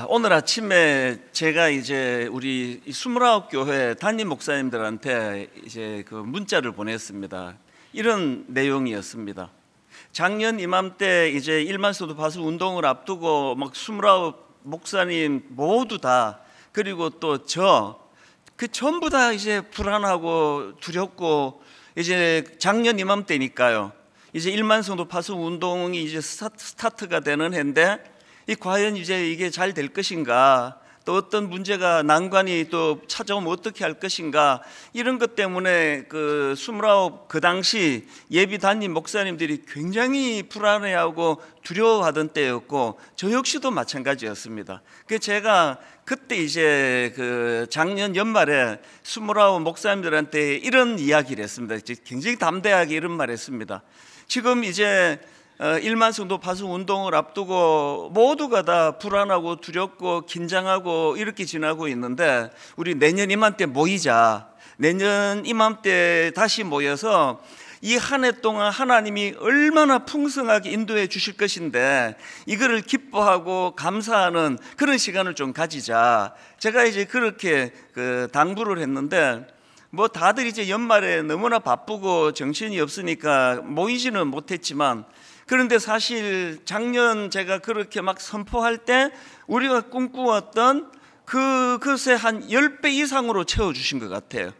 오늘 아침에 제가 이제 우리 29교회 담임 목사님들한테 이제 그 문자를 보냈습니다. 이런 내용이었습니다. 작년 이맘때 이제 1만 소도 파수 운동을 앞두고 막 29 목사님 모두 다, 그리고 또 그 전부 다 이제 불안하고 두렵고, 이제 작년 이맘때니까요. 이제 1만 성도 파수 운동이 이제 스타트가 되는 해인데, 과연 이제 이게 잘 될 것인가, 또 어떤 문제가 난관이 또 찾아오면 어떻게 할 것인가, 이런 것 때문에 그 29 그 당시 예비 담임 목사님들이 굉장히 불안해하고 두려워하던 때였고, 저 역시도 마찬가지였습니다. 그래서 제가 그때 이제 그 작년 연말에 29 목사님들한테 이런 이야기를 했습니다. 굉장히 담대하게 이런 말을 했습니다. 지금 이제 1만 성도 파수 운동을 앞두고 모두가 다 불안하고 두렵고 긴장하고 이렇게 지나고 있는데, 우리 내년 이맘때 모이자. 내년 이맘때 다시 모여서 이 한 해 동안 하나님이 얼마나 풍성하게 인도해 주실 것인데 이거를 기뻐하고 감사하는 그런 시간을 좀 가지자. 제가 이제 그렇게 당부를 했는데, 뭐 다들 이제 연말에 너무나 바쁘고 정신이 없으니까 모이지는 못했지만, 그런데 사실 작년 제가 그렇게 막 선포할 때 우리가 꿈꾸었던 그것의 한 10배 이상으로 채워주신 것 같아요.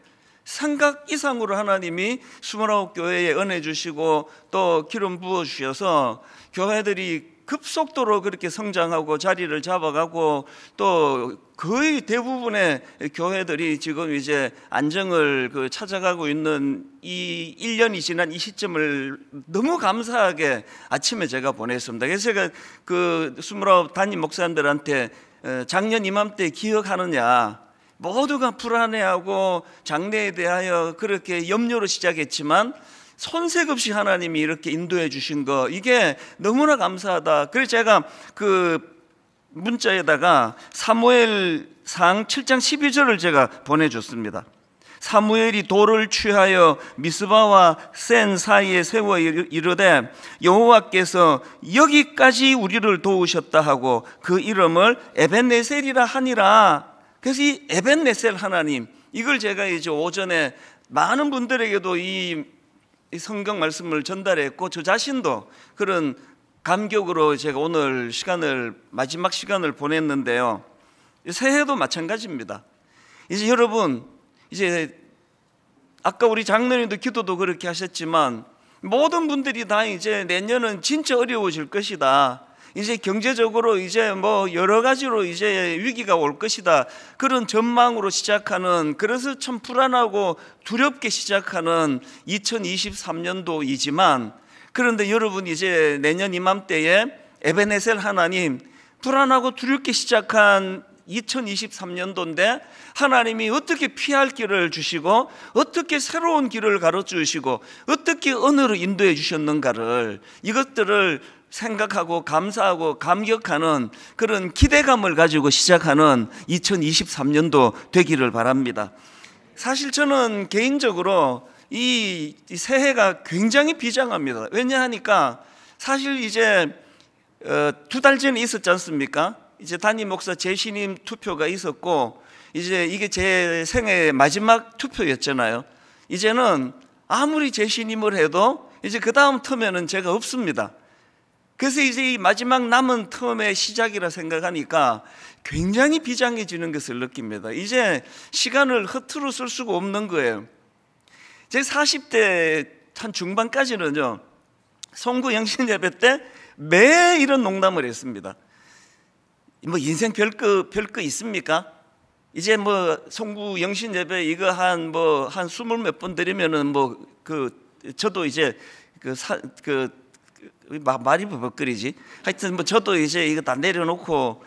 생각 이상으로 하나님이 29 교회에 은혜 주시고 또 기름 부어주셔서 교회들이 급속도로 그렇게 성장하고 자리를 잡아가고, 또 거의 대부분의 교회들이 지금 이제 안정을 찾아가고 있는 이 1년이 지난 이 시점을 너무 감사하게 아침에 제가 보냈습니다. 그래서 제가 그 29 담임 목사님들한테 작년 이맘때 기억하느냐, 모두가 불안해하고 장래에 대하여 그렇게 염려로 시작했지만 손색 없이 하나님이 이렇게 인도해 주신 거, 이게 너무나 감사하다. 그래서 제가 그 문자에다가 사무엘상 7장 12절을 제가 보내줬습니다. 사무엘이 돌을 취하여 미스바와 센 사이에 세워 이르되 여호와께서 여기까지 우리를 도우셨다 하고 그 이름을 에벤네셀이라 하니라. 그래서 이 에벤네셀 하나님, 이걸 제가 이제 오전에 많은 분들에게도 이 성경 말씀을 전달했고, 저 자신도 그런 감격으로 제가 오늘 마지막 시간을 보냈는데요. 새해도 마찬가지입니다. 이제 여러분, 이제 아까 우리 장로님도 기도도 그렇게 하셨지만, 모든 분들이 다 이제 내년은 진짜 어려워질 것이다. 이제 경제적으로 이제 뭐 여러 가지로 이제 위기가 올 것이다. 그런 전망으로 시작하는, 그래서 참 불안하고 두렵게 시작하는 2023년도이지만, 그런데 여러분 이제 내년 이맘때에 에베네셀 하나님, 불안하고 두렵게 시작한 2023년도인데 하나님이 어떻게 피할 길을 주시고 어떻게 새로운 길을 가르쳐 주시고 어떻게 언어로 인도해 주셨는가를, 이것들을 생각하고 감사하고 감격하는 그런 기대감을 가지고 시작하는 2023년도 되기를 바랍니다. 사실 저는 개인적으로 이 새해가 굉장히 비장합니다. 왜냐하니까 사실 이제 2달 전에 있었지 않습니까? 이제 담임 목사 재신임 투표가 있었고, 이제 이게 제 생애 마지막 투표였잖아요. 이제는 아무리 재신임을 해도 이제 그 다음 텀에는 제가 없습니다. 그래서 이제 이 마지막 남은 텀의 시작이라 생각하니까 굉장히 비장해지는 것을 느낍니다. 이제 시간을 허투루 쓸 수가 없는 거예요. 제 40대 한 중반까지는요, 송구 영신 예배 때 매 이런 농담을 했습니다. 뭐 인생 별거 있습니까? 이제 뭐 송구 영신 예배 이거 한 20몇 번 드리면은 저도 이제 말이 버벅거리지. 하여튼 저도 이제 이거 다 내려놓고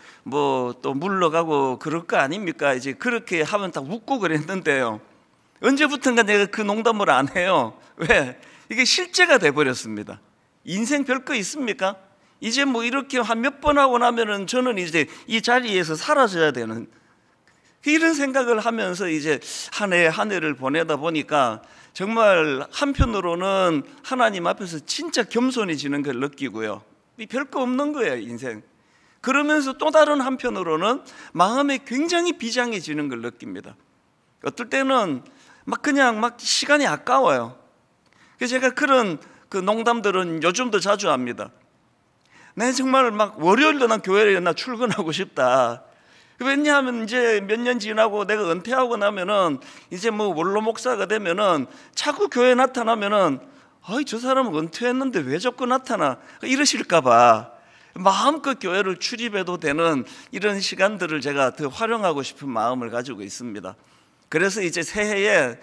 또 물러가고 그럴 거 아닙니까? 이제 그렇게 하면 다 웃고 그랬는데요, 언제부턴가 내가 그 농담을 안 해요. 왜? 이게 실제가 돼버렸습니다. 인생 별거 있습니까? 이제 뭐 이렇게 한 몇 번 하고 나면은 저는 이제 이 자리에서 사라져야 되는, 이런 생각을 하면서 이제 한 해를 보내다 보니까 정말 한편으로는 하나님 앞에서 진짜 겸손해지는 걸 느끼고요. 별거 없는 거예요, 인생. 그러면서 또 다른 한편으로는 마음에 굉장히 비장해지는 걸 느낍니다. 어떨 때는 그냥 시간이 아까워요. 그래서 제가 그런 농담들은 요즘도 자주 합니다. 내 정말 월요일도 난 교회에 출근하고 싶다. 왜냐하면 이제 몇 년 지나고 내가 은퇴하고 나면은 이제 원로 목사가 되면은 자꾸 교회에 나타나면은 저 사람은 은퇴했는데 왜 자꾸 나타나? 이러실까봐 마음껏 교회를 출입해도 되는 이런 시간들을 제가 더 활용하고 싶은 마음을 가지고 있습니다. 그래서 이제 새해에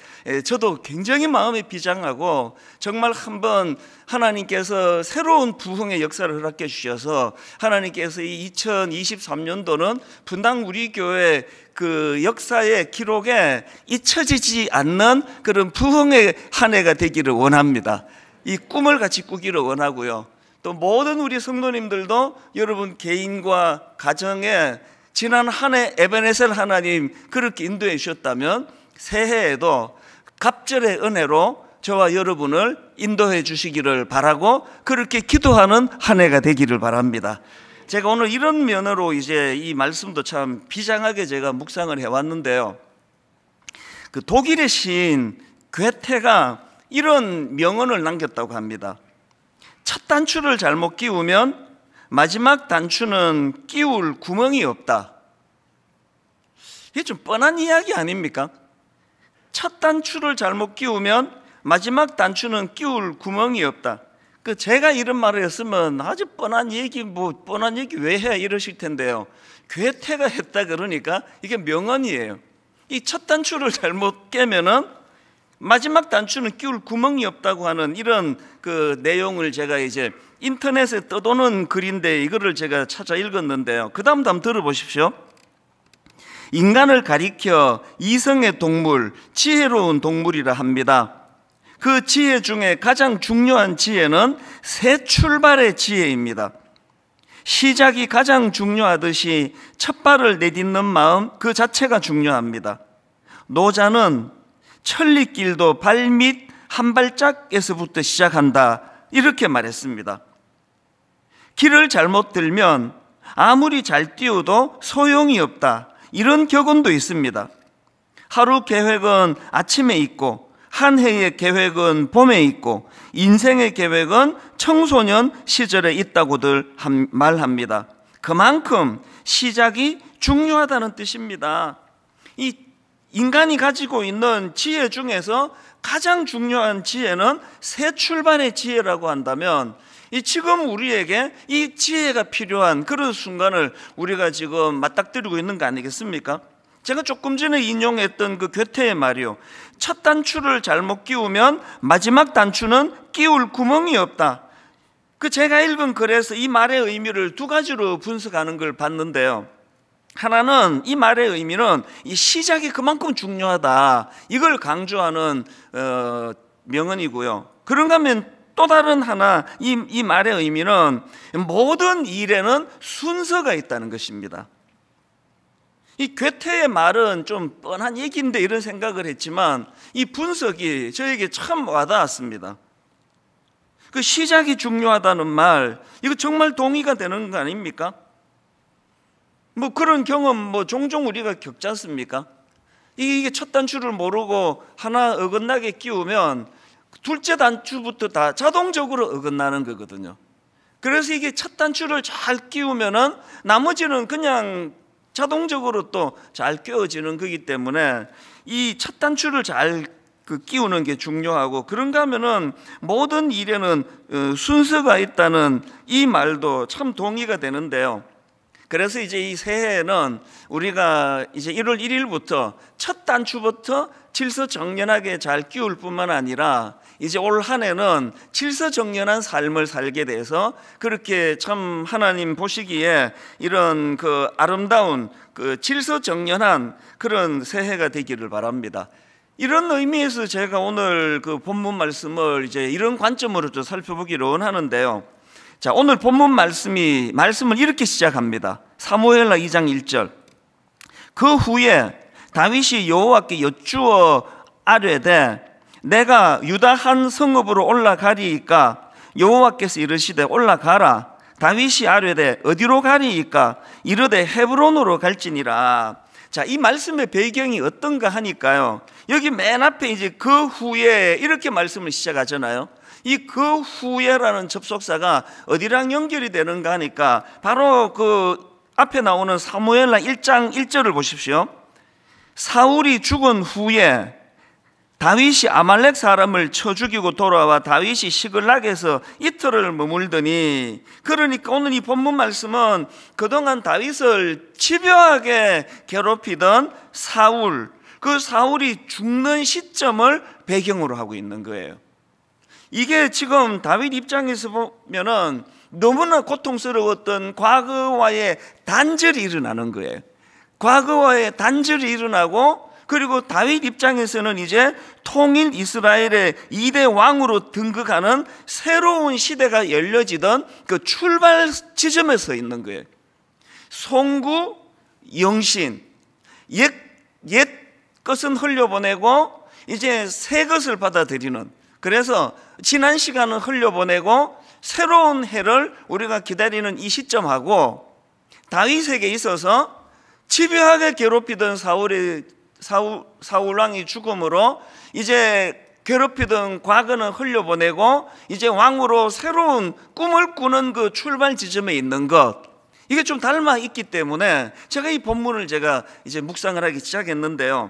저도 굉장히 마음이 비장하고 정말 한번 하나님께서 새로운 부흥의 역사를 허락해 주셔서 하나님께서 이 2023년도는 분당 우리 교회 그 역사의 기록에 잊혀지지 않는 그런 부흥의 한 해가 되기를 원합니다. 이 꿈을 같이 꾸기를 원하고요. 또 모든 우리 성도님들도 여러분 개인과 가정에 지난 한 해 에베네셀 하나님 그렇게 인도해 주셨다면 새해에도 갑절의 은혜로 저와 여러분을 인도해 주시기를 바라고 그렇게 기도하는 한 해가 되기를 바랍니다. 제가 오늘 이런 면으로 이제 이 말씀도 참 비장하게 제가 묵상을 해왔는데요. 그 독일의 시인 괴테가 이런 명언을 남겼다고 합니다. 첫 단추를 잘못 끼우면 마지막 단추는 끼울 구멍이 없다. 이게 좀 뻔한 이야기 아닙니까? 첫 단추를 잘못 끼우면 마지막 단추는 끼울 구멍이 없다. 제가 이런 말을 했으면 아주 뻔한 얘기 뻔한 얘기 왜 해 이러실 텐데요. 괴테가 했다 그러니까 이게 명언이에요. 이 첫 단추를 잘못 깨면은 마지막 단추는 끼울 구멍이 없다고 하는 이런 그 내용을 제가 이제 인터넷에 떠도는 글인데 이거를 제가 찾아 읽었는데요. 그 다음도 한번 들어보십시오. 인간을 가리켜 이성의 동물, 지혜로운 동물이라 합니다. 그 지혜 중에 가장 중요한 지혜는 새 출발의 지혜입니다. 시작이 가장 중요하듯이 첫 발을 내딛는 마음 그 자체가 중요합니다. 노자는 천리길도 발밑 한 발짝에서부터 시작한다 이렇게 말했습니다. 길을 잘못 들면 아무리 잘 뛰어도 소용이 없다 이런 격언도 있습니다. 하루 계획은 아침에 있고 한 해의 계획은 봄에 있고 인생의 계획은 청소년 시절에 있다고들 말합니다. 그만큼 시작이 중요하다는 뜻입니다. 이 인간이 가지고 있는 지혜 중에서 가장 중요한 지혜는 새 출발의 지혜라고 한다면 지금 우리에게 이 지혜가 필요한 그런 순간을 우리가 지금 맞닥뜨리고 있는 거 아니겠습니까? 제가 조금 전에 인용했던 그 괴테의 말이요. 첫 단추를 잘못 끼우면 마지막 단추는 끼울 구멍이 없다. 제가 읽은 글에서 이 말의 의미를 두 가지로 분석하는 걸 봤는데요. 하나는 이 말의 의미는 이 시작이 그만큼 중요하다 이걸 강조하는 명언이고요. 그런가 하면 또 다른 하나 이 말의 의미는 모든 일에는 순서가 있다는 것입니다. 이 괴테의 말은 좀 뻔한 얘기인데 이런 생각을 했지만 이 분석이 저에게 참 와닿았습니다. 그 시작이 중요하다는 말 이거 정말 동의가 되는 거 아닙니까? 그런 경험 종종 우리가 겪지 않습니까? 이게 첫 단추를 모르고 하나 어긋나게 끼우면 둘째 단추부터 다 자동적으로 어긋나는 거거든요. 그래서 이게 첫 단추를 잘 끼우면은 나머지는 그냥 자동적으로 또 잘 끼워지는 거기 때문에 이 첫 단추를 잘 끼우는 게 중요하고 그런가 하면은 모든 일에는 순서가 있다는 이 말도 참 동의가 되는데요. 그래서 이제 이 새해에는 우리가 이제 1월 1일부터 첫 단추부터 질서정연하게 잘 끼울 뿐만 아니라 이제 올 한 해는 질서정연한 삶을 살게 돼서 그렇게 참 하나님 보시기에 이런 그 아름다운 그 질서정연한 그런 새해가 되기를 바랍니다. 이런 의미에서 제가 오늘 그 본문 말씀을 이제 이런 관점으로 좀 살펴보기를 원하는데요. 자, 오늘 본문 말씀을 이렇게 시작합니다. 사무엘하 2장 1절. 그 후에 다윗이 여호와께 여쭈어 아뢰되 내가 유다 한 성읍으로 올라가리이까 여호와께서 이르시되 올라가라. 다윗이 아뢰되 어디로 가리이까? 이르되 헤브론으로 갈지니라. 자, 이 말씀의 배경이 어떤가 하니까요, 여기 맨 앞에 이제 그 후에 이렇게 말씀을 시작하잖아요. 이 그 후에라는 접속사가 어디랑 연결이 되는가 하니까 바로 그 앞에 나오는 사무엘하 1장 1절을 보십시오. 사울이 죽은 후에 다윗이 아말렉 사람을 쳐 죽이고 돌아와 다윗이 시글락에서 이틀을 머물더니, 그러니까 오늘 이 본문 말씀은 그동안 다윗을 집요하게 괴롭히던 사울, 그 사울이 죽는 시점을 배경으로 하고 있는 거예요. 이게 지금 다윗 입장에서 보면은 너무나 고통스러웠던 과거와의 단절이 일어나는 거예요. 과거와의 단절이 일어나고, 그리고 다윗 입장에서는 이제 통일 이스라엘의 2대 왕으로 등극하는 새로운 시대가 열려지던 그 출발 지점에 서 있는 거예요. 송구, 영신, 옛 것은 흘려보내고 이제 새 것을 받아들이는, 그래서 지난 시간은 흘려보내고 새로운 해를 우리가 기다리는 이 시점하고, 다윗에게 있어서 집요하게 괴롭히던 사울 왕이 죽음으로 이제 괴롭히던 과거는 흘려보내고 이제 왕으로 새로운 꿈을 꾸는 그 출발 지점에 있는 것, 이게 좀 닮아 있기 때문에 제가 이 본문을 제가 이제 묵상을 하기 시작했는데요,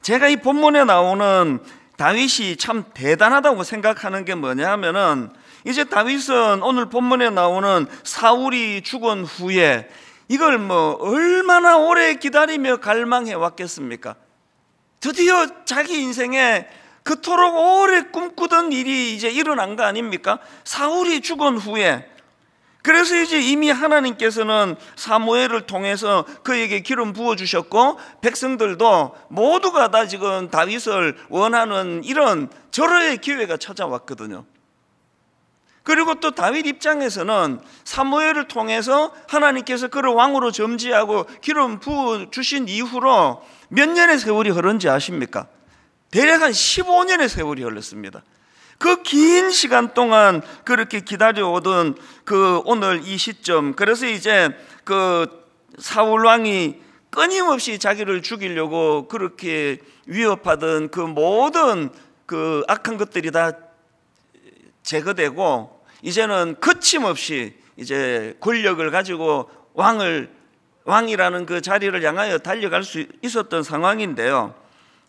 제가 이 본문에 나오는 다윗이 참 대단하다고 생각하는 게 뭐냐 하면은, 이제 다윗은 오늘 본문에 나오는 사울이 죽은 후에 이걸 뭐 얼마나 오래 기다리며 갈망해 왔겠습니까? 드디어 자기 인생에 그토록 오래 꿈꾸던 일이 이제 일어난 거 아닙니까? 사울이 죽은 후에. 그래서 이제 이미 하나님께서는 사무엘을 통해서 그에게 기름 부어주셨고, 백성들도 모두가 다 지금 다윗을 원하는 이런 절호의 기회가 찾아왔거든요. 그리고 또 다윗 입장에서는 사무엘을 통해서 하나님께서 그를 왕으로 점지하고 기름 부어주신 이후로 몇 년의 세월이 흐른지 아십니까? 대략 한 15년의 세월이 흘렀습니다. 그 긴 시간 동안 그렇게 기다려오던 그 오늘 이 시점, 그래서 이제 그 사울 왕이 끊임없이 자기를 죽이려고 그렇게 위협하던 그 모든 그 악한 것들이 다 제거되고, 이제는 거침없이 이제 권력을 가지고 왕이라는 그 자리를 향하여 달려갈 수 있었던 상황인데요,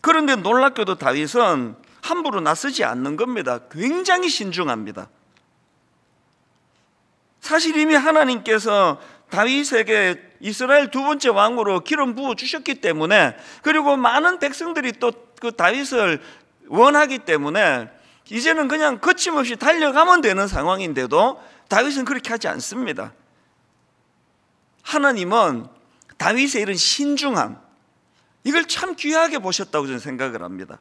그런데 놀랍게도 다윗은 함부로 나서지 않는 겁니다. 굉장히 신중합니다. 사실 이미 하나님께서 다윗에게 이스라엘 두 번째 왕으로 기름 부어 주셨기 때문에, 그리고 많은 백성들이 또 그 다윗을 원하기 때문에 이제는 그냥 거침없이 달려가면 되는 상황인데도 다윗은 그렇게 하지 않습니다. 하나님은 다윗의 이런 신중함, 이걸 참 귀하게 보셨다고 저는 생각을 합니다.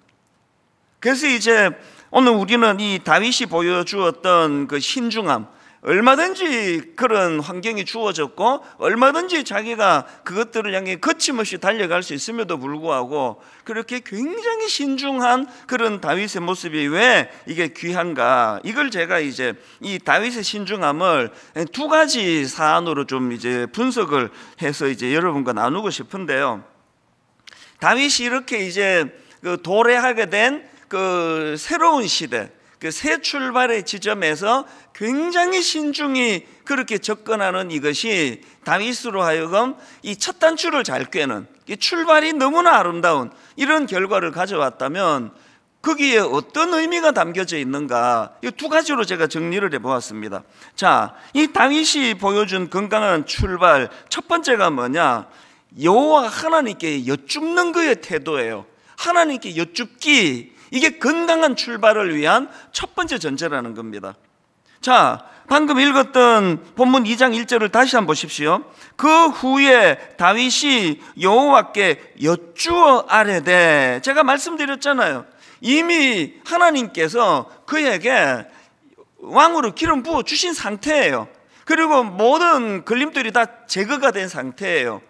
그래서 이제 오늘 우리는 이 다윗이 보여주었던 그 신중함, 얼마든지 그런 환경이 주어졌고 얼마든지 자기가 그것들을 향해 거침없이 달려갈 수 있음에도 불구하고 그렇게 굉장히 신중한 그런 다윗의 모습이 왜 이게 귀한가, 이걸 제가 이제 이 다윗의 신중함을 두 가지 사안으로 좀 이제 분석을 해서 이제 여러분과 나누고 싶은데요, 다윗이 이렇게 이제 그 도래하게 된 그 새로운 시대, 그 새 출발의 지점에서 굉장히 신중히 그렇게 접근하는 이것이 다윗으로 하여금 이 첫 단추를 잘 꿰는, 이 출발이 너무나 아름다운 이런 결과를 가져왔다면 거기에 어떤 의미가 담겨져 있는가, 이 두 가지로 제가 정리를 해보았습니다. 자, 이 다윗이 보여준 건강한 출발, 첫 번째가 뭐냐, 여호와 하나님께 여쭙는 그의 태도예요. 하나님께 여쭙기, 이게 건강한 출발을 위한 첫 번째 전제라는 겁니다. 자, 방금 읽었던 본문 2장 1절을 다시 한번 보십시오. 그 후에 다윗이 여호와께 여쭈어 아뢰되, 제가 말씀드렸잖아요, 이미 하나님께서 그에게 왕으로 기름 부어 주신 상태예요. 그리고 모든 걸림돌이 다 제거가 된 상태예요.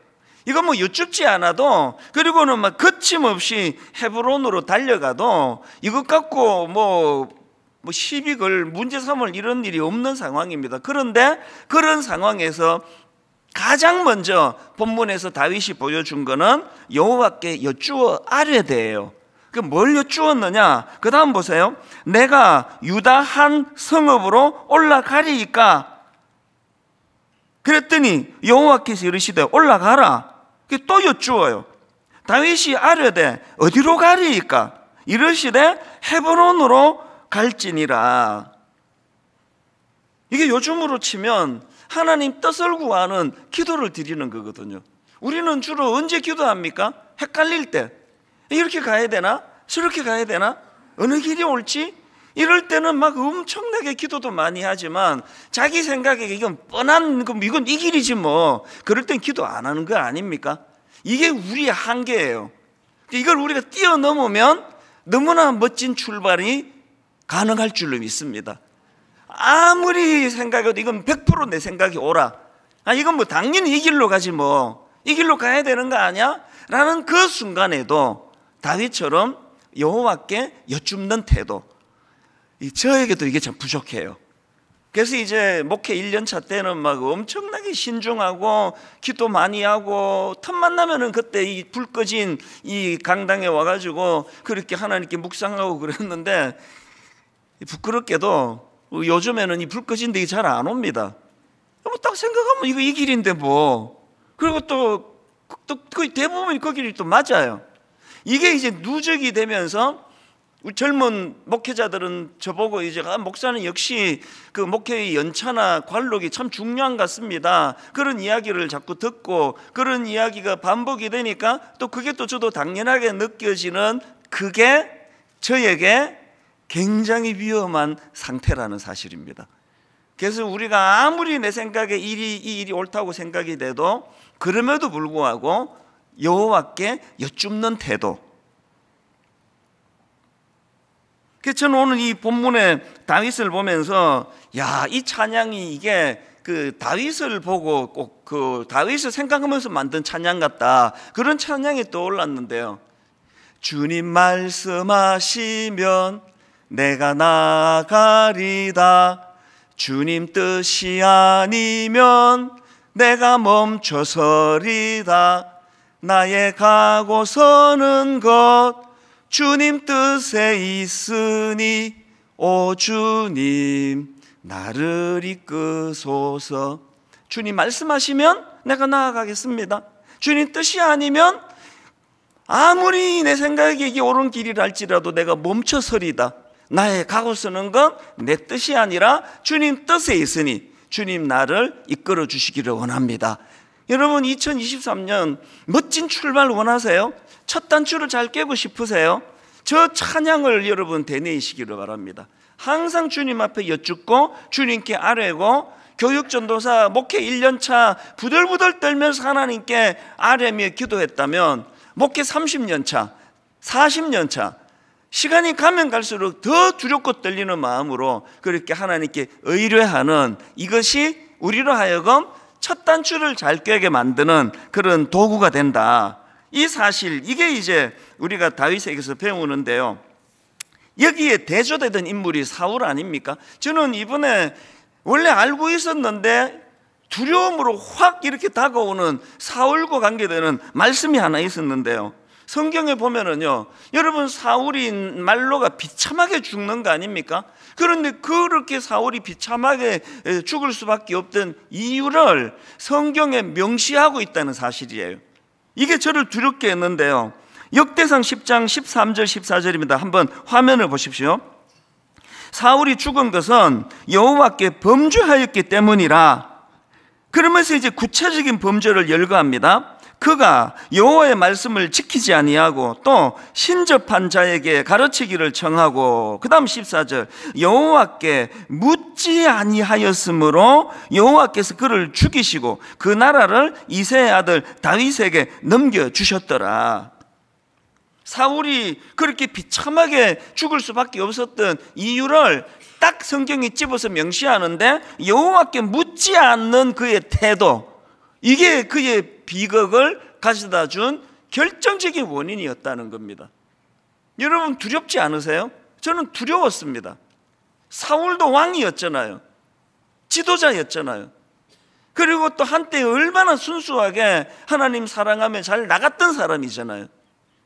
이건 뭐 여쭙지 않아도, 그리고는 막 거침없이 헤브론으로 달려가도 이것 갖고 뭐 뭐 시비 걸 문제 삼을 이런 일이 없는 상황입니다. 그런데 그런 상황에서 가장 먼저 본문에서 다윗이 보여준 거는 여호와께 여쭈어 아뢰대예요. 그 뭘 여쭈었느냐? 그 다음 보세요. 내가 유다 한 성읍으로 올라가리이까? 그랬더니 여호와께서 이르시되 올라가라. 또 여쭈어요. 다윗이 아뢰되 어디로 가리이까? 이르시되 헤브론으로 갈지니라. 이게 요즘으로 치면 하나님 뜻을 구하는 기도를 드리는 거거든요. 우리는 주로 언제 기도합니까? 헷갈릴 때. 이렇게 가야 되나? 저렇게 가야 되나? 어느 길이 옳지? 이럴 때는 막 엄청나게 기도도 많이 하지만 자기 생각에 이건 뻔한, 이건 이 길이지 뭐. 그럴 땐 기도 안 하는 거 아닙니까? 이게 우리의 한계예요. 이걸 우리가 뛰어넘으면 너무나 멋진 출발이 가능할 줄로 믿습니다. 아무리 생각해도 이건 100% 내 생각이 옳아. 이건 뭐 당연히 이 길로 가지 뭐. 이 길로 가야 되는 거 아니야? 라는 그 순간에도 다윗처럼 여호와께 여쭙는 태도, 저에게도 이게 참 부족해요. 그래서 이제 목회 1년차 때는 막 엄청나게 신중하고 기도 많이 하고 틈만 나면은 그때 이 불 꺼진 이 강당에 와가지고 그렇게 하나님께 묵상하고 그랬는데 부끄럽게도 요즘에는 이 불 꺼진 데 잘 안 옵니다. 뭐 딱 생각하면 이거 이 길인데 뭐. 그리고 또 거의 대부분 그 길이 또 맞아요. 이게 이제 누적이 되면서 젊은 목회자들은 저보고 이제 목사는 역시 그 목회의 연차나 관록이 참 중요한 것 같습니다. 그런 이야기를 자꾸 듣고 그런 이야기가 반복이 되니까 또 그게 또 저도 당연하게 느껴지는, 그게 저에게 굉장히 위험한 상태라는 사실입니다. 그래서 우리가 아무리 내 생각에 이 일이 옳다고 생각이 돼도 그럼에도 불구하고 여호와께 여쭙는 태도. 그래서 저는 오늘 이 본문의 다윗을 보면서 이 찬양이 이게 그 다윗을 보고 꼭 그 다윗을 생각하면서 만든 찬양 같다, 그런 찬양이 떠올랐는데요. 주님 말씀하시면 내가 나가리다. 주님 뜻이 아니면 내가 멈춰서리다. 나의 가고 서는 것 주님 뜻에 있으니 오 주님 나를 이끄소서. 주님 말씀하시면 내가 나아가겠습니다. 주님 뜻이 아니면 아무리 내 생각에 이게 옳은 길이라 할지라도 내가 멈춰서리다. 나의 가고 서는 건 내 뜻이 아니라 주님 뜻에 있으니 주님 나를 이끌어 주시기를 원합니다. 여러분 2023년 멋진 출발 원하세요? 첫 단추를 잘 깨고 싶으세요? 저 찬양을 여러분 되뇌이시기를 바랍니다. 항상 주님 앞에 여쭙고 주님께 아뢰고, 교육전도사 목회 1년차 부들부들 떨면서 하나님께 아뢰며 기도했다면 목회 30년차, 40년차 시간이 가면 갈수록 더 두렵고 떨리는 마음으로 그렇게 하나님께 의뢰하는, 이것이 우리로 하여금 첫 단추를 잘 꿰게 만드는 그런 도구가 된다. 이 사실, 이게 이제 우리가 다윗에게서 배우는데요. 여기에 대조되던 인물이 사울 아닙니까? 저는 이번에 원래 알고 있었는데 두려움으로 확 이렇게 다가오는 사울과 관계되는 말씀이 하나 있었는데요. 성경에 보면은요, 여러분 사울이 말로가 비참하게 죽는 거 아닙니까? 그런데 그렇게 사울이 비참하게 죽을 수밖에 없던 이유를 성경에 명시하고 있다는 사실이에요. 이게 저를 두렵게 했는데요. 역대상 10장 13절 14절입니다. 한번 화면을 보십시오. 사울이 죽은 것은 여호와께 범죄하였기 때문이라. 그러면서 이제 구체적인 범죄를 열거합니다. 그가 여호와의 말씀을 지키지 아니하고 또 신접한 자에게 가르치기를 청하고, 그 다음 14절 여호와께 묻지 아니하였으므로 여호와께서 그를 죽이시고 그 나라를 이새의 아들 다윗에게 넘겨주셨더라. 사울이 그렇게 비참하게 죽을 수밖에 없었던 이유를 딱 성경이 집어서 명시하는데, 여호와께 묻지 않는 그의 태도, 이게 그의 비극을 가져다 준 결정적인 원인이었다는 겁니다. 여러분 두렵지 않으세요? 저는 두려웠습니다. 사울도 왕이었잖아요. 지도자였잖아요. 그리고 또 한때 얼마나 순수하게 하나님 사랑하며 잘 나갔던 사람이잖아요.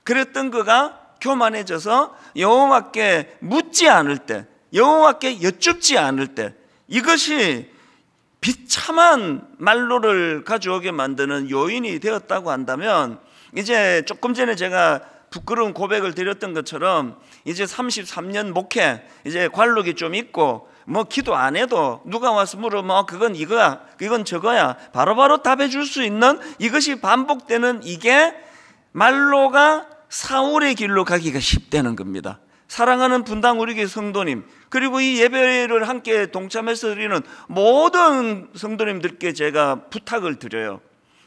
그랬던 그가 교만해져서 여호와께 묻지 않을 때, 여호와께 여쭙지 않을 때, 이것이 비참한 말로를 가져오게 만드는 요인이 되었다고 한다면, 이제 조금 전에 제가 부끄러운 고백을 드렸던 것처럼 이제 33년 목회, 이제 관록이 좀 있고 뭐 기도 안 해도 누가 와서 물으면 그건 이거야, 이건 저거야, 바로바로 답해 줄 수 있는, 이것이 반복되는 이게 말로가 사울의 길로 가기가 쉽다는 겁니다. 사랑하는 분당 우리 교회 성도님, 그리고 이 예배를 함께 동참해서 드리는 모든 성도님들께 제가 부탁을 드려요.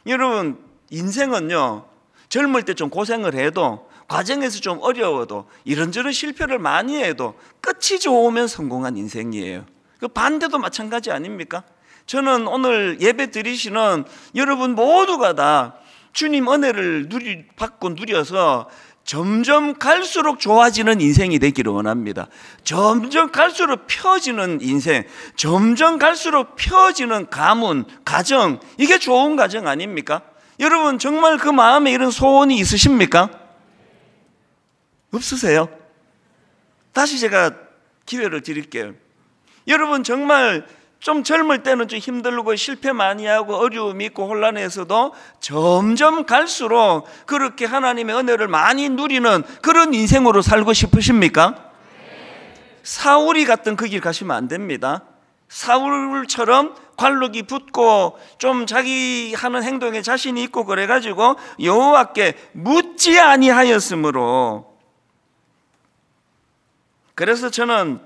여러분, 인생은요, 젊을 때 좀 고생을 해도, 과정에서 좀 어려워도, 이런저런 실패를 많이 해도 끝이 좋으면 성공한 인생이에요. 그 반대도 마찬가지 아닙니까? 저는 오늘 예배 드리시는 여러분 모두가 다 주님 은혜를 받고 누려서 점점 갈수록 좋아지는 인생이 되기를 원합니다. 점점 갈수록 펴지는 인생, 점점 갈수록 펴지는 가문, 가정, 이게 좋은 가정 아닙니까? 여러분 정말 그 마음에 이런 소원이 있으십니까? 없으세요? 다시 제가 기회를 드릴게요. 여러분 정말 좀 젊을 때는 좀 힘들고 실패 많이 하고 어려움이 있고 혼란해서도 점점 갈수록 그렇게 하나님의 은혜를 많이 누리는 그런 인생으로 살고 싶으십니까? 사울이 갔던 그 길 가시면 안 됩니다. 사울처럼 관록이 붙고 좀 자기 하는 행동에 자신이 있고 그래가지고 여호와께 묻지 아니하였으므로, 그래서 저는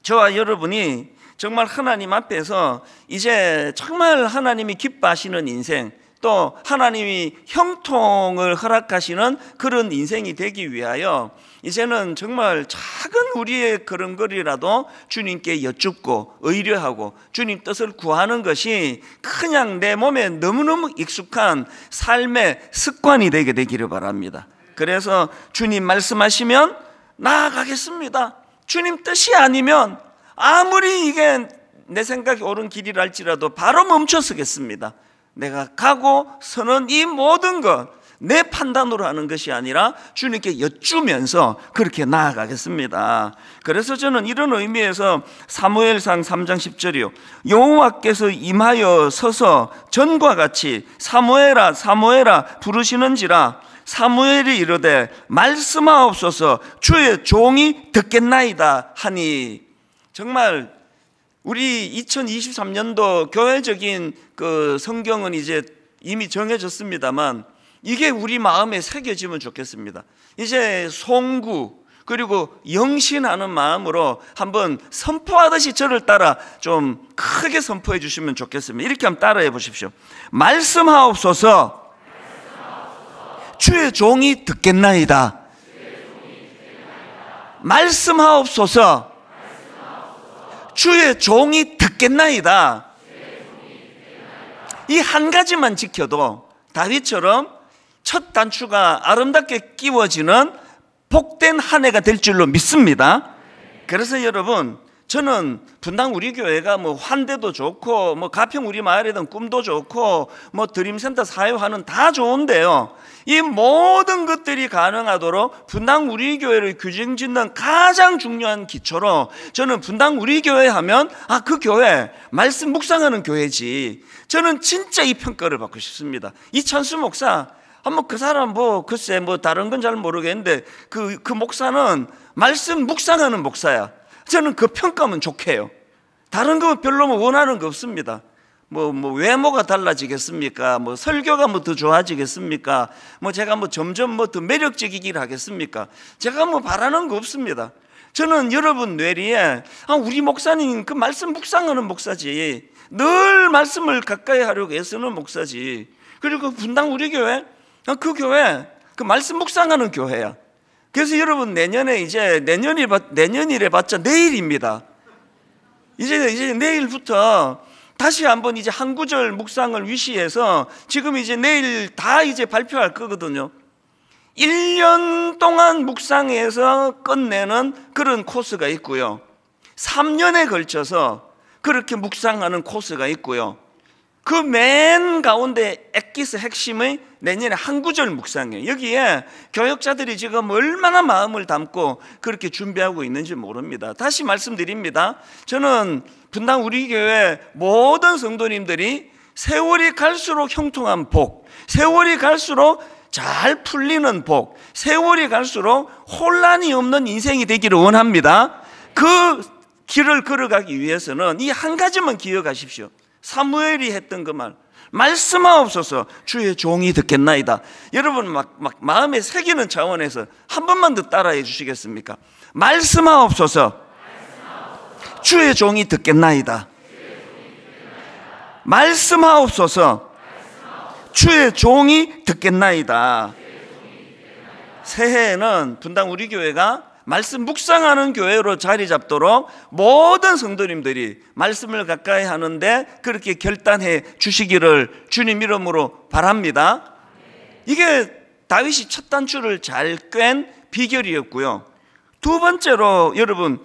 저와 여러분이 정말 하나님 앞에서 이제 정말 하나님이 기뻐하시는 인생, 또 하나님이 형통을 허락하시는 그런 인생이 되기 위하여 이제는 정말 작은 우리의 걸음걸이라도 주님께 여쭙고 의뢰하고 주님 뜻을 구하는 것이 그냥 내 몸에 너무너무 익숙한 삶의 습관이 되게 되기를 바랍니다. 그래서 주님 말씀하시면 나아가겠습니다. 주님 뜻이 아니면 아무리 이게 내 생각이 옳은 길이랄지라도 바로 멈춰서겠습니다. 내가 가고 서는 이 모든 것 내 판단으로 하는 것이 아니라 주님께 여쭈면서 그렇게 나아가겠습니다. 그래서 저는 이런 의미에서 사무엘상 3장 10절이요, 여호와께서 임하여 서서 전과 같이 사무엘아 사무엘아 부르시는지라 사무엘이 이르되 말씀하옵소서 주의 종이 듣겠나이다 하니. 정말 우리 2023년도 교회적인 그 성경은 이제 이미 정해졌습니다만 이게 우리 마음에 새겨지면 좋겠습니다. 이제 송구 그리고 영신하는 마음으로 한번 선포하듯이 저를 따라 좀 크게 선포해 주시면 좋겠습니다. 이렇게 한번 따라해 보십시오. 말씀하옵소서 주의 종이 듣겠나이다. 말씀하옵소서 주의 종이 듣겠나이다. 이 한 가지만 지켜도 다윗처럼 첫 단추가 아름답게 끼워지는 복된 한 해가 될 줄로 믿습니다. 그래서 여러분, 저는 분당 우리 교회가 뭐 환대도 좋고 뭐 가평 우리 마을이든 꿈도 좋고 뭐 드림센터 사회화는 다 좋은데요, 이 모든 것들이 가능하도록 분당 우리 교회를 규정짓는 가장 중요한 기초로 저는 분당 우리 교회 하면 그 교회 말씀 묵상하는 교회지, 저는 진짜 이 평가를 받고 싶습니다. 이찬수 목사 그 사람 글쎄 다른 건 잘 모르겠는데 그 목사는 말씀 묵상하는 목사야. 저는 그 평가면 좋게요. 다른 거 별로 원하는 거 없습니다. 외모가 달라지겠습니까? 설교가 더 좋아지겠습니까? 제가 점점 더 매력적이기를 하겠습니까? 제가 바라는 거 없습니다. 저는 여러분 뇌리에 우리 목사님 그 말씀 묵상하는 목사지, 늘 말씀을 가까이 하려고 애쓰는 목사지, 그리고 분당 우리 교회 그 교회 그 말씀 묵상하는 교회야. 그래서 여러분 내년이래 봤자 내일입니다. 이제 내일부터 다시 한번 이제 한 구절 묵상을 위시해서 지금 이제 내일 다 이제 발표할 거거든요. 1년 동안 묵상해서 끝내는 그런 코스가 있고요, 3년에 걸쳐서 그렇게 묵상하는 코스가 있고요. 그 맨 가운데 엑기스 핵심의 내년에 한 구절 묵상이에요. 여기에 교역자들이 지금 얼마나 마음을 담고 그렇게 준비하고 있는지 모릅니다. 다시 말씀드립니다. 저는 분당 우리 교회 모든 성도님들이 세월이 갈수록 형통한 복, 세월이 갈수록 잘 풀리는 복, 세월이 갈수록 혼란이 없는 인생이 되기를 원합니다. 그 길을 걸어가기 위해서는 이 한 가지만 기억하십시오. 사무엘이 했던 그 말, 말씀하옵소서 주의 종이 듣겠나이다. 여러분 막 마음에 새기는 차원에서 한 번만 더 따라해 주시겠습니까? 말씀하옵소서 주의 종이 듣겠나이다. 말씀하옵소서 주의 종이 듣겠나이다. 새해에는 분당 우리 교회가 말씀 묵상하는 교회로 자리 잡도록 모든 성도님들이 말씀을 가까이 하는데 그렇게 결단해 주시기를 주님 이름으로 바랍니다. 이게 다윗이 첫 단추를 잘 꿰는 비결이었고요. 두 번째로 여러분,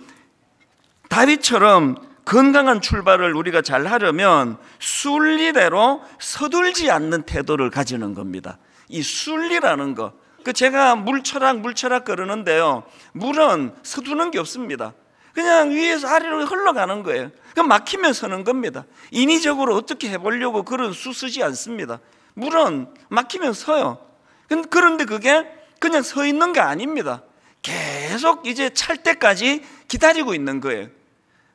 다윗처럼 건강한 출발을 우리가 잘 하려면 순리대로 서둘지 않는 태도를 가지는 겁니다. 이 순리라는 거, 제가 물처락 그러는데요, 물은 서두는 게 없습니다. 그냥 위에서 아래로 흘러가는 거예요. 그럼 막히면 서는 겁니다. 인위적으로 어떻게 해보려고 그런 수 쓰지 않습니다. 물은 막히면 서요. 그런데 그게 그냥 서 있는 게 아닙니다. 계속 이제 찰 때까지 기다리고 있는 거예요.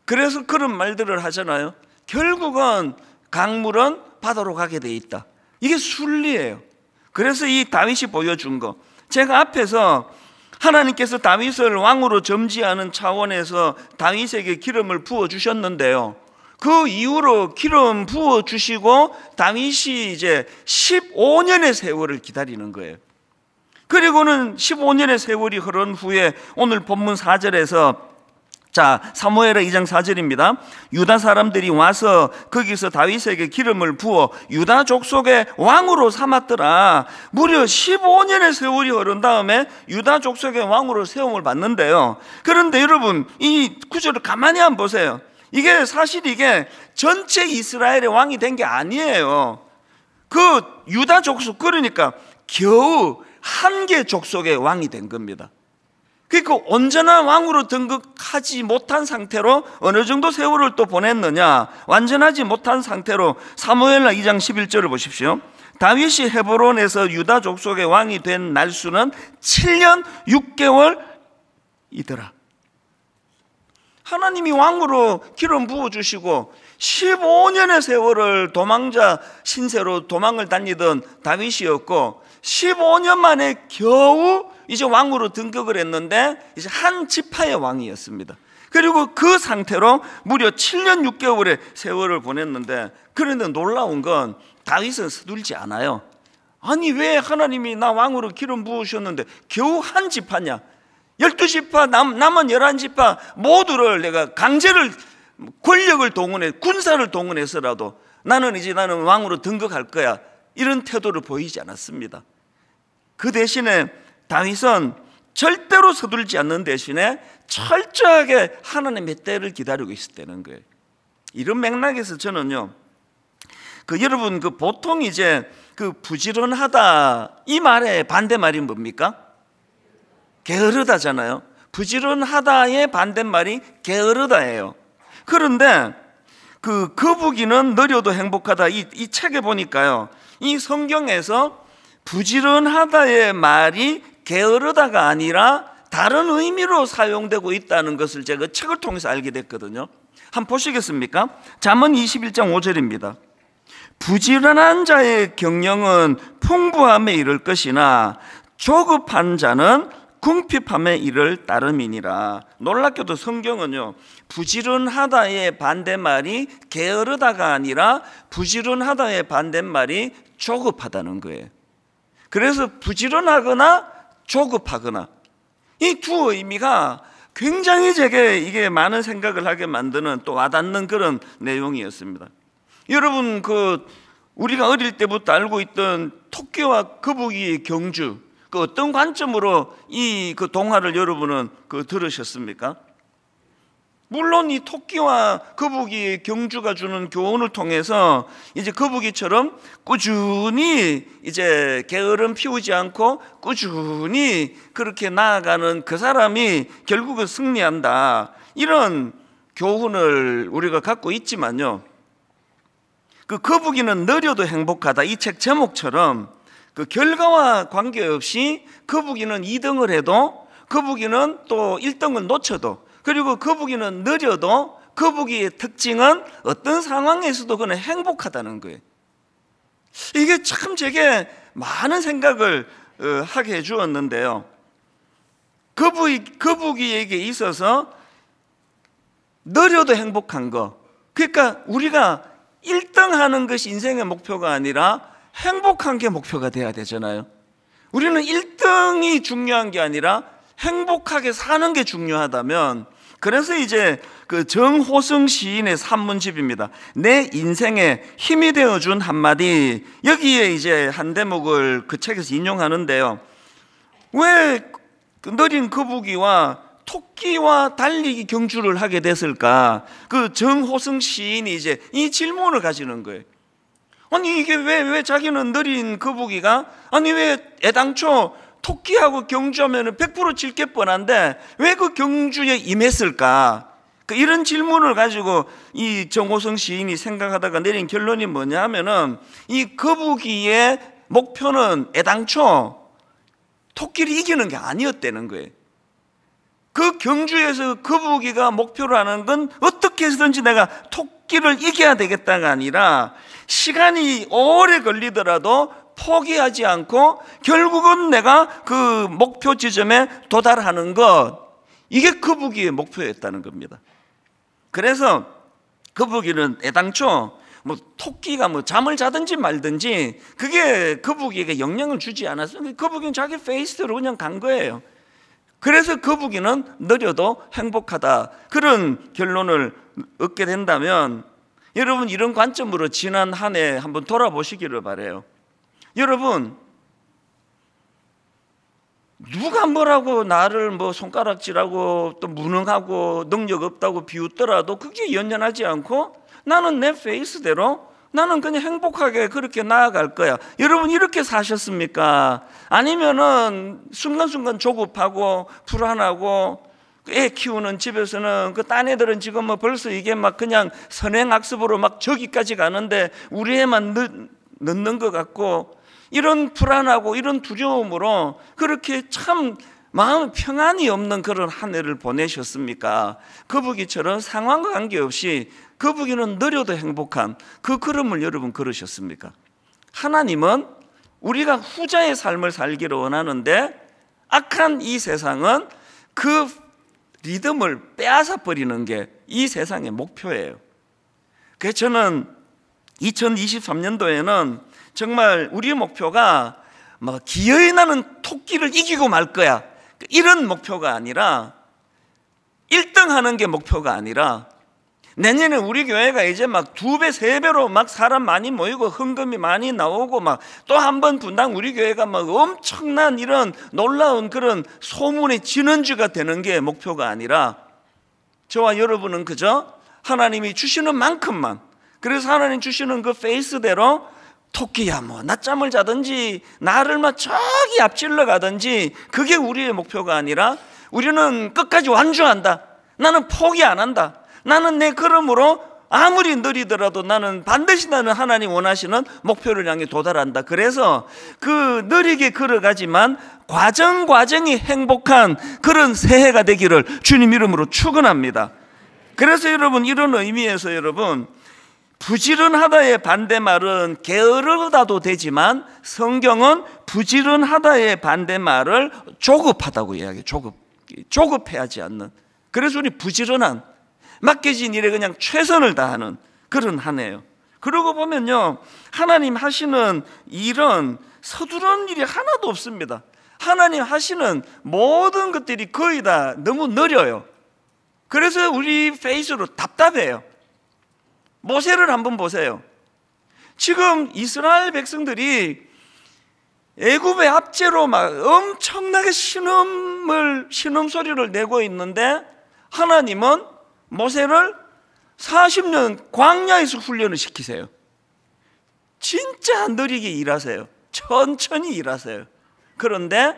그래서 그런 말들을 하잖아요. 결국은 강물은 바다로 가게 돼 있다. 이게 순리예요. 그래서 이 다윗이 보여준 거, 제가 앞에서 하나님께서 다윗을 왕으로 점지하는 차원에서 다윗에게 기름을 부어주셨는데요, 그 이후로 기름 부어주시고 다윗이 이제 15년의 세월을 기다리는 거예요. 그리고는 15년의 세월이 흐른 후에 오늘 본문 4절에서, 자, 사무엘하 2장 4절입니다. 유다 사람들이 와서 거기서 다윗에게 기름을 부어 유다 족속의 왕으로 삼았더라. 무려 15년의 세월이 흐른 다음에 유다 족속의 왕으로 세움을 받는데요. 그런데 여러분, 이 구절을 가만히 한번 보세요. 이게 사실 이게 전체 이스라엘의 왕이 된 게 아니에요. 그 유다 족속, 그러니까 겨우 한 개 족속의 왕이 된 겁니다. 그러니까 온전한 왕으로 등극하지 못한 상태로 어느 정도 세월을 또 보냈느냐, 완전하지 못한 상태로 사무엘하 2장 11절을 보십시오. 다윗이 헤브론에서 유다 족속의 왕이 된 날수는 7년 6개월이더라. 하나님이 왕으로 기름 부어주시고 15년의 세월을 도망자 신세로 도망을 다니던 다윗이었고, 15년 만에 겨우 이제 왕으로 등극을 했는데 이제 한 지파의 왕이었습니다. 그리고 그 상태로 무려 7년 6개월의 세월을 보냈는데, 그런데 놀라운 건 다윗은 서둘지 않아요. 아니, 왜 하나님이 나 왕으로 기름 부으셨는데 겨우 한 지파냐, 12지파 남은 11지파 모두를 내가 강제를, 권력을 동원해, 군사를 동원해서라도 나는 왕으로 등극할 거야, 이런 태도를 보이지 않았습니다. 그 대신에 다윗은 절대로 서둘지 않는 대신에 철저하게 하나님의 때를 기다리고 있었다는 거예요. 이런 맥락에서 저는요, 여러분 보통 이제 부지런하다, 이 말의 반대말이 뭡니까? 게으르다잖아요. 부지런하다의 반대말이 게으르다예요. 그런데 거북이는 느려도 행복하다, 이 책에 보니까요, 이 성경에서 부지런하다의 말이 게으르다가 아니라 다른 의미로 사용되고 있다는 것을 제가 책을 통해서 알게 됐거든요. 한번 보시겠습니까? 잠언 21장 5절입니다. 부지런한 자의 경영은 풍부함에 이를 것이나 조급한 자는 궁핍함에 이를 따름이니라. 놀랍게도 성경은요, 부지런하다의 반대말이 게으르다가 아니라 부지런하다의 반대말이 조급하다는 거예요. 그래서 부지런하거나 조급하거나, 이 두 의미가 굉장히 제게 이게 많은 생각을 하게 만드는, 또 와닿는 그런 내용이었습니다. 여러분, 우리가 어릴 때부터 알고 있던 토끼와 거북이의 경주, 어떤 관점으로 이 동화를 여러분은 들으셨습니까? 물론 이 토끼와 거북이의 경주가 주는 교훈을 통해서 이제 거북이처럼 꾸준히 이제 게으름 피우지 않고 꾸준히 그렇게 나아가는 그 사람이 결국은 승리한다, 이런 교훈을 우리가 갖고 있지만요, 그 거북이는 느려도 행복하다, 이 책 제목처럼 그 결과와 관계없이 거북이는 2등을 해도, 거북이는 또 1등을 놓쳐도, 그리고 거북이는 느려도 거북이의 특징은 어떤 상황에서도 그는 행복하다는 거예요. 이게 참 제게 많은 생각을 하게 해주었는데요, 거북이에게 있어서 느려도 행복한 거, 그러니까 우리가 1등 하는 것이 인생의 목표가 아니라 행복한 게 목표가 돼야 되잖아요. 우리는 1등이 중요한 게 아니라 행복하게 사는 게 중요하다면, 그래서 이제 그 정호승 시인의 산문집입니다. 내 인생에 힘이 되어준 한마디, 여기에 이제 한 대목을 그 책에서 인용하는데요, 왜 느린 거북이와 토끼와 달리기 경주를 하게 됐을까? 그 정호승 시인이 이제 이 질문을 가지는 거예요. 아니 이게 왜 자기는 느린 거북이가, 아니 왜 애당초 토끼하고 경주하면 100% 질 게 뻔한데 왜 그 경주에 임했을까? 이런 질문을 가지고 이 정호승 시인이 생각하다가 내린 결론이 뭐냐 하면은, 이 거북이의 목표는 애당초 토끼를 이기는 게 아니었다는 거예요. 그 경주에서 거북이가 목표로 하는 건 어떻게 해서든지 내가 토끼를 이겨야 되겠다가 아니라, 시간이 오래 걸리더라도 포기하지 않고 결국은 내가 그 목표 지점에 도달하는 것, 이게 거북이의 목표였다는 겁니다. 그래서 거북이는 애당초 뭐 토끼가 뭐 잠을 자든지 말든지 그게 거북이에게 영향을 주지 않았어요. 거북이는 자기 페이스대로 그냥 간 거예요. 그래서 거북이는 느려도 행복하다, 그런 결론을 얻게 된다면, 여러분 이런 관점으로 지난 한 해 한번 돌아보시기를 바라요. 여러분, 누가 뭐라고 나를 뭐 손가락질하고 또 무능하고 능력 없다고 비웃더라도 그게 연연하지 않고 나는 내 페이스대로 나는 그냥 행복하게 그렇게 나아갈 거야. 여러분 이렇게 사셨습니까? 아니면은 순간순간 조급하고 불안하고, 애 키우는 집에서는 그 딴 애들은 지금 뭐 벌써 이게 막 그냥 선행학습으로 막 저기까지 가는데 우리 애만 늦는 것 같고, 이런 불안하고 이런 두려움으로 그렇게 참 마음 평안이 없는 그런 한 해를 보내셨습니까? 거북이처럼 상황과 관계없이 거북이는 느려도 행복한 그 걸음을 여러분 걸으셨습니까? 하나님은 우리가 후자의 삶을 살기를 원하는데, 악한 이 세상은 그 리듬을 빼앗아 버리는 게 이 세상의 목표예요. 그래서 저는 2023년도에는 정말 우리의 목표가 뭐 기어이 나는 토끼를 이기고 말 거야, 이런 목표가 아니라, 1등 하는 게 목표가 아니라, 내년에 우리 교회가 이제 막 2배, 3배로 막 사람 많이 모이고 헌금이 많이 나오고 막 또 한 번 분당 우리 교회가 막 엄청난 이런 놀라운 그런 소문의 진원지가 되는 게 목표가 아니라, 저와 여러분은 그저 하나님이 주시는 만큼만, 그래서 하나님 주시는 그 페이스대로 토끼야 뭐 낮잠을 자든지 나를 막 저기 앞질러 가든지 그게 우리의 목표가 아니라, 우리는 끝까지 완주한다, 나는 포기 안 한다, 나는 내 걸음으로 아무리 느리더라도 나는 반드시 나는 하나님 원하시는 목표를 향해 도달한다. 그래서 그 느리게 걸어가지만 과정이 행복한 그런 새해가 되기를 주님 이름으로 축원합니다. 그래서 여러분 이런 의미에서 여러분, 부지런하다의 반대말은 게으르다도 되지만 성경은 부지런하다의 반대말을 조급하다고 이야기해요. 조급해하지 않는. 그래서 우리 부지런한, 맡겨진 일에 그냥 최선을 다하는 그런 한 해예요. 그러고 보면요, 하나님 하시는 일은 서두른 일이 하나도 없습니다. 하나님 하시는 모든 것들이 거의 다 너무 느려요. 그래서 우리 페이스로 답답해요. 모세를 한번 보세요. 지금 이스라엘 백성들이 애굽의 압제로 막 엄청나게 신음소리를 내고 있는데, 하나님은 모세를 40년 광야에서 훈련을 시키세요. 진짜 느리게 일하세요. 천천히 일하세요. 그런데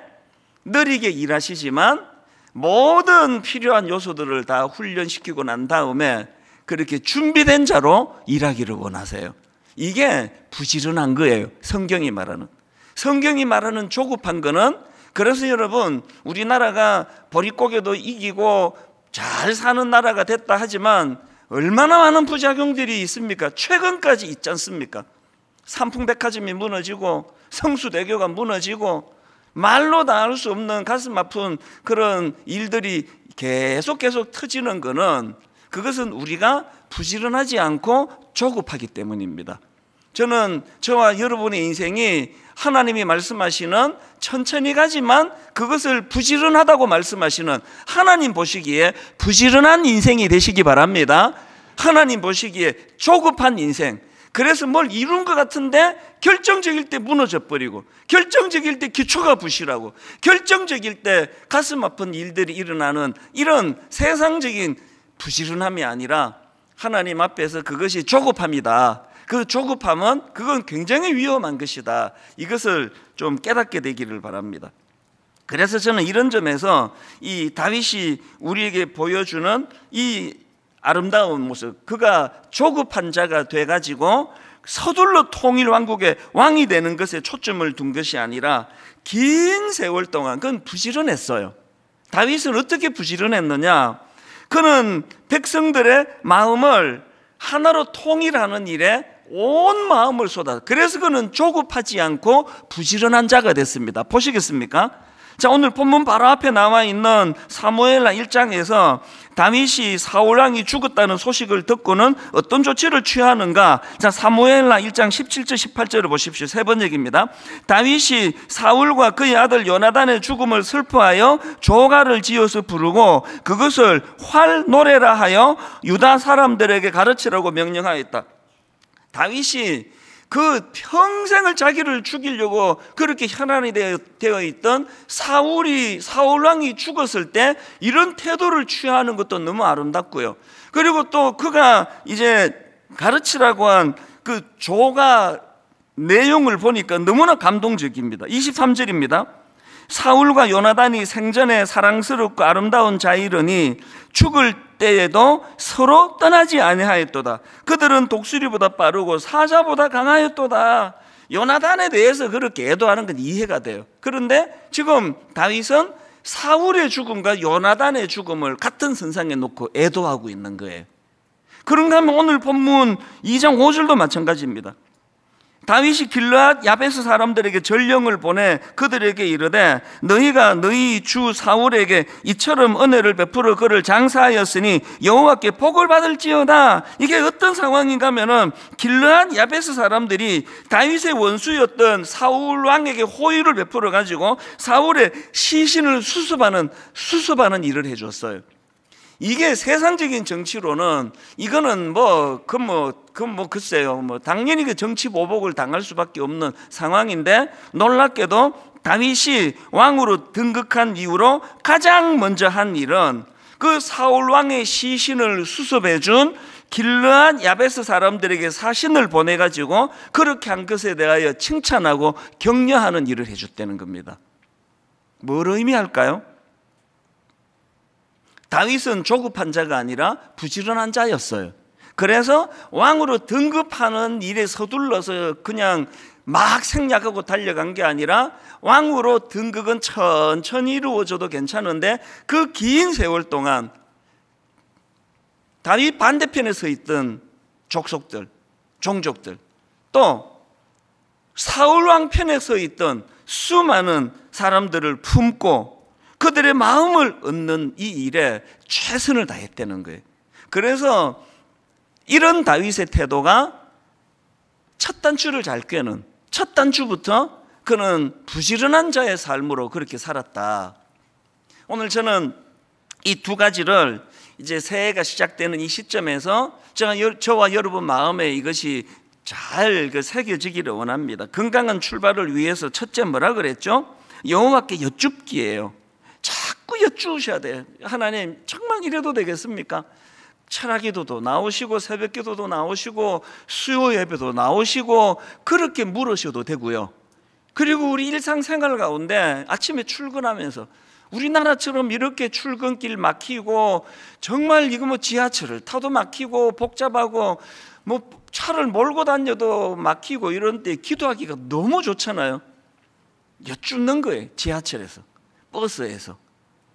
느리게 일하시지만 모든 필요한 요소들을 다 훈련시키고 난 다음에 그렇게 준비된 자로 일하기를 원하세요. 이게 부지런한 거예요. 성경이 말하는 조급한 거는. 그래서 여러분, 우리나라가 보릿고개도 이기고 잘 사는 나라가 됐다 하지만 얼마나 많은 부작용들이 있습니까? 최근까지 있지 않습니까? 삼풍백화점이 무너지고 성수대교가 무너지고 말로 다 할 수 없는 가슴 아픈 그런 일들이 계속 터지는 것은, 그것은 우리가 부지런하지 않고 조급하기 때문입니다. 저는 저와 여러분의 인생이 하나님이 말씀하시는 천천히 가지만 그것을 부지런하다고 말씀하시는, 하나님 보시기에 부지런한 인생이 되시기 바랍니다. 하나님 보시기에 조급한 인생, 그래서 뭘 이룬 것 같은데 결정적일 때 무너져 버리고, 결정적일 때 기초가 부실하고, 결정적일 때 가슴 아픈 일들이 일어나는 이런 세상적인 부지런함이 아니라 하나님 앞에서 그것이 조급함이다. 그 조급함은 그건 굉장히 위험한 것이다. 이것을 좀 깨닫게 되기를 바랍니다. 그래서 저는 이런 점에서 이 다윗이 우리에게 보여주는 이 아름다운 모습, 그가 조급한 자가 돼가지고 서둘러 통일 왕국의 왕이 되는 것에 초점을 둔 것이 아니라 긴 세월 동안 그건 부지런했어요. 다윗은 어떻게 부지런했느냐? 그는 백성들의 마음을 하나로 통일하는 일에 온 마음을 쏟아. 그래서 그는 조급하지 않고 부지런한 자가 됐습니다. 보시겠습니까? 자, 오늘 본문 바로 앞에 나와 있는 사무엘하 1장에서 다윗이 사울왕이 죽었다는 소식을 듣고는 어떤 조치를 취하는가? 자, 사무엘하 1장 17절 18절을 보십시오. 세 번 얘기입니다. 다윗이 사울과 그의 아들 요나단의 죽음을 슬퍼하여 조가를 지어서 부르고 그것을 활노래라 하여 유다 사람들에게 가르치라고 명령하였다. 다윗이 그 평생을 자기를 죽이려고 그렇게 혈안이 되어 있던 사울왕이 죽었을 때 이런 태도를 취하는 것도 너무 아름답고요. 그리고 또 그가 이제 가르치라고 한 그 조가 내용을 보니까 너무나 감동적입니다. 23절입니다. 사울과 요나단이 생전에 사랑스럽고 아름다운 자이러니 죽을 때에도 서로 떠나지 아니하였도다. 그들은 독수리보다 빠르고 사자보다 강하였도다. 요나단에 대해서 그렇게 애도하는 건 이해가 돼요. 그런데 지금 다윗은 사울의 죽음과 요나단의 죽음을 같은 선상에 놓고 애도하고 있는 거예요. 그런가 하면 오늘 본문 2장 5절도 마찬가지입니다. 다윗이 길르앗 야베스 사람들에게 전령을 보내 그들에게 이르되 너희가 너희 주 사울에게 이처럼 은혜를 베풀어 그를 장사하였으니 여호와께 복을 받을지어다. 이게 어떤 상황인가 하면은 길르앗 야베스 사람들이 다윗의 원수였던 사울 왕에게 호의를 베풀어 가지고 사울의 시신을 수습하는 일을 해줬어요. 이게 세상적인 정치로는 이거는 글쎄요. 당연히 그 정치 보복을 당할 수밖에 없는 상황인데, 놀랍게도 다윗이 왕으로 등극한 이후로 가장 먼저 한 일은 그 사울 왕의 시신을 수습해 준 길르앗 야베스 사람들에게 사신을 보내 가지고 그렇게 한 것에 대하여 칭찬하고 격려하는 일을 해줬다는 겁니다. 뭘 의미할까요? 다윗은 조급한 자가 아니라 부지런한 자였어요. 그래서 왕으로 등급하는 일에 서둘러서 그냥 막 생략하고 달려간 게 아니라 왕으로 등극은 천천히 이루어져도 괜찮은데 그 긴 세월 동안 다윗 반대편에 서 있던 족속들, 종족들, 또 사울왕 편에 서 있던 수많은 사람들을 품고 그들의 마음을 얻는 이 일에 최선을 다했다는 거예요. 그래서 이런 다윗의 태도가 첫 단추를 잘 꿰는, 첫 단추부터 그는 부지런한 자의 삶으로 그렇게 살았다. 오늘 저는 이 두 가지를 이제 새해가 시작되는 이 시점에서 저와 여러분 마음에 이것이 잘 새겨지기를 원합니다. 건강한 출발을 위해서 첫째 뭐라 그랬죠? 여호와께 여쭙기예요. 자꾸 여쭈으셔야 돼요. 하나님 정말 이래도 되겠습니까? 철학기도도 나오시고 새벽기도도 나오시고 수요 예배도 나오시고 그렇게 물으셔도 되고요. 그리고 우리 일상생활 가운데 아침에 출근하면서 우리나라처럼 이렇게 출근길 막히고 정말 이거 뭐 지하철을 타도 막히고 복잡하고 뭐 차를 몰고 다녀도 막히고 이런 때 기도하기가 너무 좋잖아요. 여쭙는 거예요. 지하철에서, 버스에서.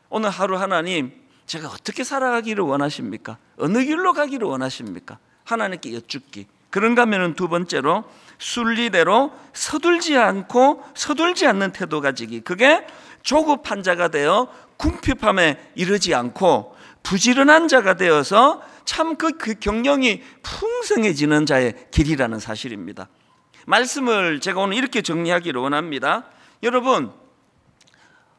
오늘 하루 하나님, 제가 어떻게 살아가기를 원하십니까? 어느 길로 가기를 원하십니까? 하나님께 여쭙기. 그런가 하면 두 번째로 순리대로 서둘지 않고 서둘지 않는 태도 가지기. 그게 조급한 자가 되어 궁핍함에 이르지 않고 부지런한 자가 되어서 참 그 경영이 풍성해지는 자의 길이라는 사실입니다. 말씀을 제가 오늘 이렇게 정리하기를 원합니다. 여러분,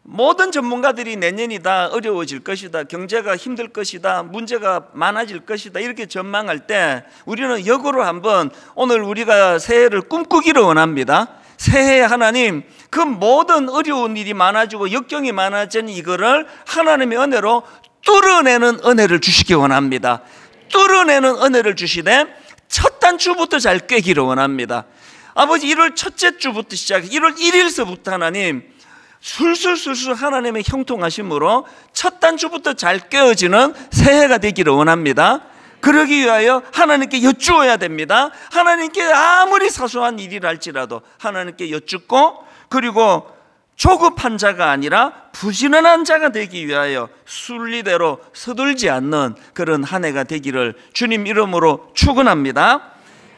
모든 전문가들이 내년이 다 어려워질 것이다, 경제가 힘들 것이다, 문제가 많아질 것이다 이렇게 전망할 때 우리는 역으로 한번 오늘 우리가 새해를 꿈꾸기를 원합니다. 새해에 하나님, 그 모든 어려운 일이 많아지고 역경이 많아진 이거를 하나님의 은혜로 뚫어내는 은혜를 주시기 원합니다. 뚫어내는 은혜를 주시되 첫 단추부터 잘 꿰기를 원합니다. 아버지, 1월 첫째 주부터 시작해 1월 1일서부터 하나님 술술술술 하나님의 형통하심으로 첫 단추부터 잘 꿰어지는 새해가 되기를 원합니다. 그러기 위하여 하나님께 여쭈어야 됩니다. 하나님께 아무리 사소한 일이라 할지라도 하나님께 여쭙고, 그리고 조급한 자가 아니라 부지런한 자가 되기 위하여 순리대로 서둘지 않는 그런 한 해가 되기를 주님 이름으로 축원합니다.